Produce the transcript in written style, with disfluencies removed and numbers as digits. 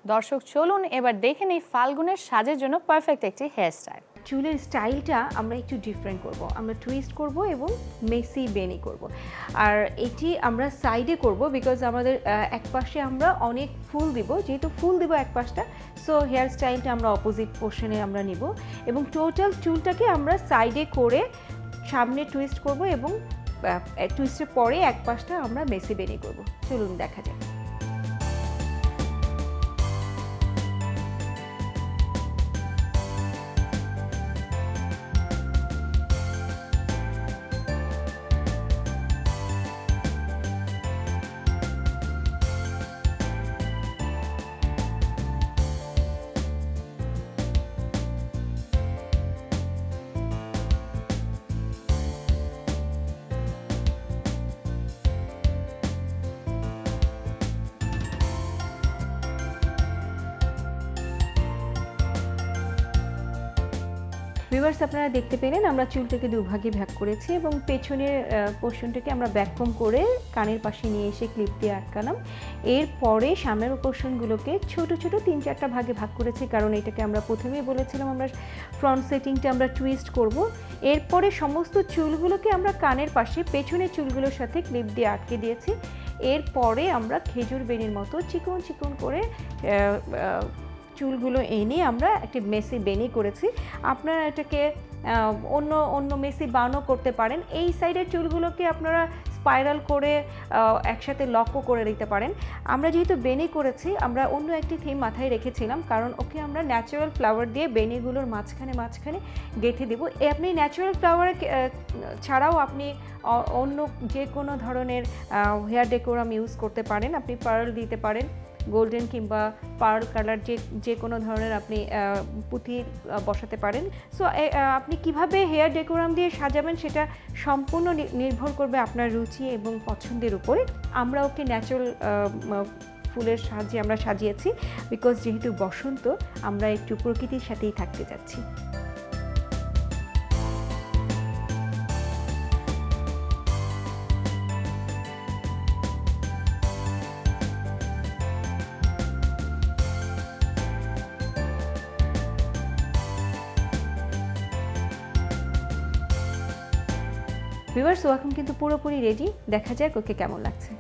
দর্শক চলুন এবার দেখে নিই ফাল্গুনের সাজের জন্য পারফেক্ট একটি হেয়ার স্টাইল। চুলের স্টাইলটা আমরা একটু ডিফারেন্ট করব, আমরা টুইস্ট করব এবং মেসি বেনি করব। আর এটি আমরা সাইডে করব বিকজ আমাদের এক পাশে আমরা অনেক ফুল দিব, যেহেতু ফুল দিব এক পাশটা, সো হেয়ার স্টাইলটা আমরা অপোজিট পোর্শনে আমরা নিব এবং টোটাল চুলটাকে আমরা সাইডে করে সামনে টুইস্ট করব এবং টুইস্টের পরে এক পাশটা আমরা মেসি বেনি করব। চলুন দেখা যাক। ভিউয়ার্স, আপনারা দেখতে পেলেন আমরা চুলটাকে দুভাগে ভাগ করেছি এবং পেছনের পোর্শনটাকে আমরা ব্যাককম করে কানের পাশে নিয়ে এসে ক্লিপ দিয়ে আটকালাম। এরপরে সামনের পোর্শনগুলোকে ছোট ছোট 3-4টা ভাগে ভাগ করেছি, কারণ এটাকে আমরা প্রথমেই বলেছিলাম আমরা ফ্রন্ট সেটিংটা আমরা টুইস্ট করব। এরপরে সমস্ত চুলগুলোকে আমরা কানের পাশে পেছনের চুলগুলোর সাথে ক্লিপ দিয়ে আটকে দিয়েছি। এরপরে আমরা খেজুর বেনির মতো চিকন চিকন করে চুলগুলো এনে আমরা একটি মেসি বেনি করেছি। আপনারা এটাকে অন্য মেসি বানও করতে পারেন। এই সাইডের চুলগুলোকে আপনারা স্পাইরাল করে একসাথে লকও করে দিতে পারেন। আমরা যেহেতু বেনি করেছি, আমরা অন্য একটি থিম মাথায় রেখেছিলাম, কারণ ওকে আমরা ন্যাচারাল ফ্লাওয়ার দিয়ে বেনিগুলোর মাঝখানে গেঁথে দেবো। আপনি ন্যাচারাল ফ্লাওয়ার ছাড়াও আপনি অন্য যে কোনো ধরনের হেয়ার ডেকোরাম ইউজ করতে পারেন। আপনি পার্ল দিতে পারেন, গোল্ডেন কিংবা পার্ল কালার যে কোনো ধরনের আপনি পুঁথি বসাতে পারেন। সো আপনি কিভাবে হেয়ার ডেকোরাম দিয়ে সাজাবেন সেটা সম্পূর্ণ নির্ভর করবে আপনার রুচি এবং পছন্দের উপরে। আমরা ওকে ন্যাচারাল ফুলের সাহায্যে আমরা সাজিয়েছি, বিকজ যেহেতু বসন্ত, আমরা একটু প্রকৃতির সাথেই থাকতে যাচ্ছি। ভিউয়ার্স, ও এখন কিন্তু পুরোপুরি রেডি। দেখা যাক ওকে কেমন লাগছে।